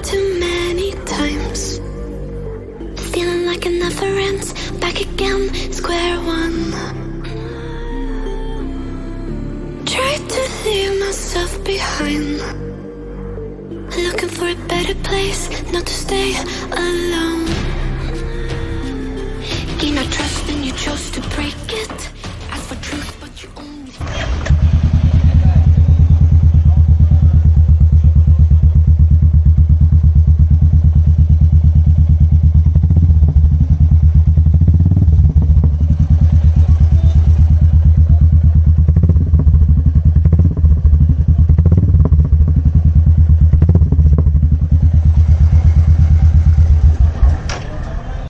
too many times, feeling like it never ends. Back again, square one. Tried to leave myself behind, looking for a better place, not to stay alone. Gain our trust and you chose to break it.